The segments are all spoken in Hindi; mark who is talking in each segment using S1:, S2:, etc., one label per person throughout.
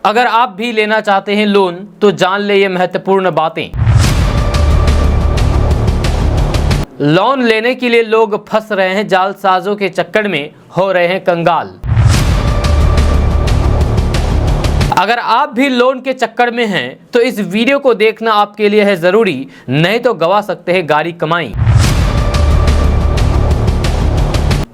S1: अगर आप भी लेना चाहते हैं लोन तो जान ले ये महत्वपूर्ण बातें। लोन लेने के लिए लोग फंस रहे हैं जालसाजों के चक्कर में, हो रहे हैं कंगाल। अगर आप भी लोन के चक्कर में हैं तो इस वीडियो को देखना आपके लिए है जरूरी, नहीं तो गवा सकते हैं गाड़ी कमाई।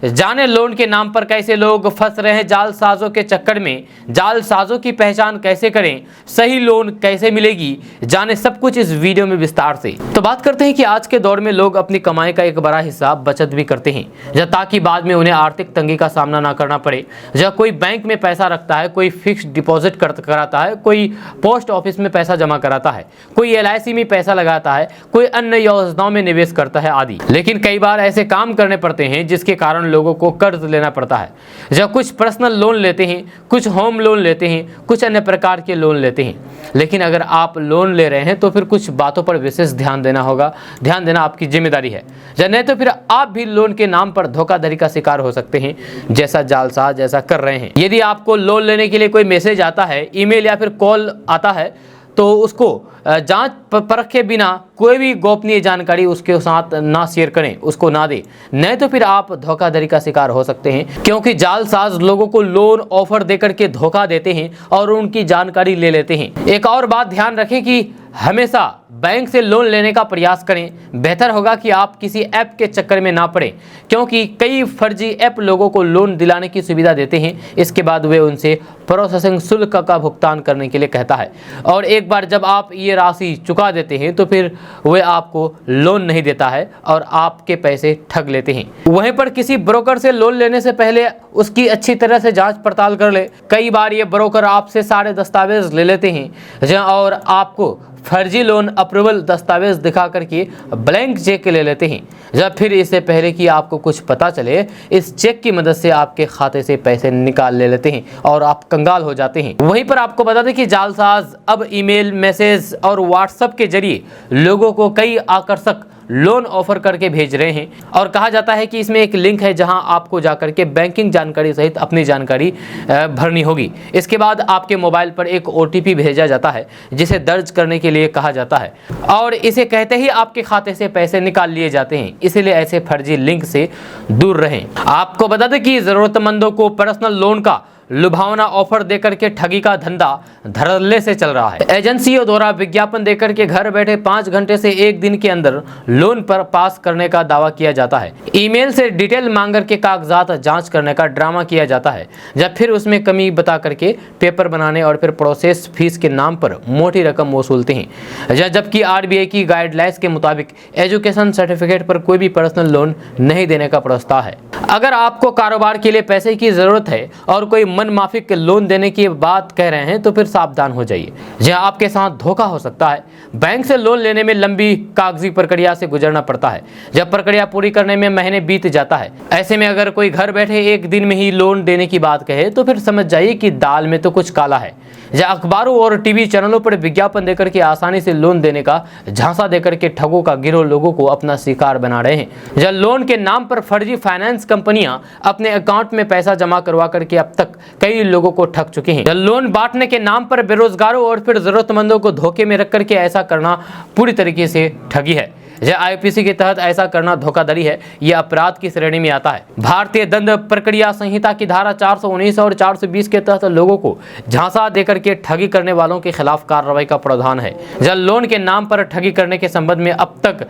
S1: जाने लोन के नाम पर कैसे लोग फंस रहे हैं जालसाजों के चक्कर में, जालसाजों की पहचान कैसे करें, सही लोन कैसे मिलेगी, जाने सब कुछ इस वीडियो में विस्तार से। तो बात करते हैं कि आज के दौर में लोग अपनी कमाई का एक बड़ा हिस्सा बचत भी करते हैं, ताकि बाद में उन्हें आर्थिक तंगी का सामना ना करना पड़े। जब कोई बैंक में पैसा रखता है, कोई फिक्स डिपॉजिट कराता है, कोई पोस्ट ऑफिस में पैसा जमा कराता है, कोई LIC में पैसा लगाता है, कोई अन्य योजनाओं में निवेश करता है आदि। लेकिन कई बार ऐसे काम करने पड़ते हैं जिसके कारण लोगों को कर्ज लेना पड़ता है। जब कुछ पर्सनल लोन लेते हैं, कुछ होम लोन लेते हैं, कुछ अन्य प्रकार के लोन लेते हैं। लेकिन अगर आप लोन ले रहे हैं तो फिर कुछ बातों पर विशेष ध्यान देना होगा, ध्यान देना आपकी जिम्मेदारी है। नहीं तो फिर आप भी लोन के नाम पर धोखाधड़ी का शिकार हो सकते हैं, जैसा जालसाज जैसा कर रहे हैं। यदि आपको लोन लेने के लिए कोई मैसेज आता है, ईमेल या फिर कॉल आता है, तो उसको जांच परख के बिना कोई भी गोपनीय जानकारी उसके साथ ना शेयर करें, उसको ना दें, नहीं तो फिर आप धोखाधड़ी का शिकार हो सकते हैं। क्योंकि जालसाज लोगों को लोन ऑफर देकर के धोखा देते हैं और उनकी जानकारी ले लेते हैं। एक और बात ध्यान रखें कि हमेशा बैंक से लोन लेने का प्रयास करें। बेहतर होगा कि आप किसी ऐप के चक्कर में ना पड़ें, क्योंकि कई फर्जी ऐप लोगों को लोन दिलाने की सुविधा देते हैं, इसके बाद वे उनसे प्रोसेसिंग शुल्क का भुगतान करने के लिए कहता है, और एक बार जब आप ये राशि चुका देते हैं तो फिर वे आपको लोन नहीं देता है और आपके पैसे ठग लेते हैं। वहीं पर किसी ब्रोकर से लोन लेने से पहले उसकी अच्छी तरह से जांच पड़ताल कर ले। कई बार ये ब्रोकर आपसे सारे दस्तावेज ले लेते हैं और आपको फर्जी लोन अप्रूवल दस्तावेज दिखा करके ब्लैंक चेक ले लेते हैं। जब फिर इससे पहले कि आपको कुछ पता चले, इस चेक की मदद से आपके खाते से पैसे निकाल ले लेते हैं और आप कंगाल हो जाते हैं। वहीं पर आपको बता दें कि जालसाज अब ईमेल, मैसेज और व्हाट्सएप के जरिए लोगों को कई आकर्षक लोन ऑफर करके भेज रहे हैं, और कहा जाता है कि इसमें एक लिंक है जहां आपको जाकर के बैंकिंग जानकारी सहित अपनी जानकारी भरनी होगी। इसके बाद आपके मोबाइल पर एक OTP भेजा जाता है जिसे दर्ज करने के लिए कहा जाता है, और इसे कहते ही आपके खाते से पैसे निकाल लिए जाते हैं। इसलिए ऐसे फर्जी लिंक से दूर रहें। आपको बता दें कि जरूरतमंदों को पर्सनल लोन का लुभावना ऑफर देकर के ठगी का धंधा धड़ल्ले से चल रहा है। एजेंसियों द्वारा विज्ञापन देकर के घर बैठे 5 घंटे से 1 दिन के अंदर लोन पर पास करने का दावा किया जाता है। ईमेल से डिटेल मांग करके कागजात जांच करने का ड्रामा किया जाता है, जब फिर उसमें कमी बता करके पेपर बनाने और फिर प्रोसेस फीस के नाम पर मोटी रकम वसूलते हैं। जबकि RBI की गाइडलाइंस के मुताबिक एजुकेशन सर्टिफिकेट पर कोई भी पर्सनल लोन नहीं देने का प्रस्ताव है। अगर आपको कारोबार के लिए पैसे की जरूरत है और कोई मन माफिक लोन देने की बात कह रहे हैं तो फिर सावधान हो जाइए, जहां आपके साथ धोखा हो सकता है। बैंक से लोन लेने में लंबी कागजी प्रक्रिया से गुजरना पड़ता है, जब प्रक्रिया पूरी करने में महीने बीत जाता है। ऐसे में अगर कोई घर बैठे 1 दिन में ही लोन देने की बात कहे तो फिर समझ जाइए कि दाल में तो कुछ काला है। जहां अखबारों और TV चैनलों पर विज्ञापन देकर के आसानी से लोन देने का झांसा देकर के ठगों का गिरोह लोगों को अपना शिकार बना रहे हैं। जहां लोन के नाम पर फर्जी फाइनेंस कंपनियां अपने अकाउंट में पैसा जमा करवा करके अब तक कई लोगों को ठग चुके हैं। लोन बांटने के नाम पर बेरोजगारों और फिर जरूरतमंदों को धोखे में रख करके ऐसा करना पूरी तरीके से ठगी है। IPC के तहत ऐसा करना धोखाधड़ी है, यह अपराध की श्रेणी में आता है। भारतीय दंड प्रक्रिया संहिता की धारा 419 और 420 के तहत लोगों को झांसा देकर के ठगी करने वालों के खिलाफ कार्रवाई का प्रावधान है। जब लोन के नाम पर ठगी करने के संबंध में अब तक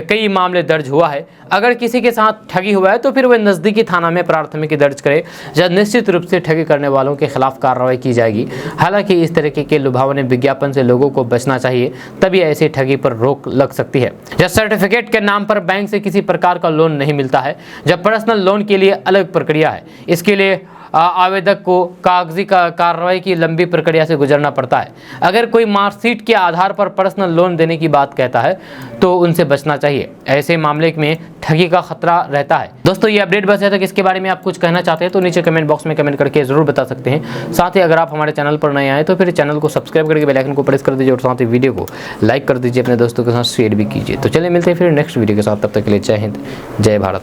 S1: कई मामले दर्ज हुआ है। अगर किसी के साथ ठगी हुआ है तो फिर वह नजदीकी थाना में प्राथमिकी दर्ज करे, जब निश्चित रूप से ठगी करने वालों के खिलाफ कार्रवाई की जाएगी। हालांकि इस तरीके के लुभावने विज्ञापन से लोगों को बचना चाहिए, तभी ऐसी ठगी पर रोक लग सकती है। सर्टिफिकेट के नाम पर बैंक से किसी प्रकार का लोन नहीं मिलता है, जब पर्सनल लोन के लिए अलग प्रक्रिया है। इसके लिए आवेदक को कागजी कार्रवाई की लंबी प्रक्रिया से गुजरना पड़ता है। अगर कोई मार्कशीट के आधार पर पर्सनल लोन देने की बात कहता है तो उनसे बचना चाहिए। ऐसे मामले में ठगी का खतरा रहता है। दोस्तों, ये अपडेट बस है तक। इसके बारे में आप कुछ कहना चाहते हैं तो नीचे कमेंट बॉक्स में कमेंट करके जरूर बता सकते हैं। साथ ही अगर आप हमारे चैनल पर नए आए तो फिर चैनल को सब्सक्राइब करके बेल आइकन को प्रेस कर दीजिए और साथ ही वीडियो को लाइक कर दीजिए, अपने दोस्तों के साथ शेयर भी कीजिए। तो चलिए मिलते हैं फिर नेक्स्ट वीडियो के साथ, तब तक के लिए जय हिंद, जय भारत।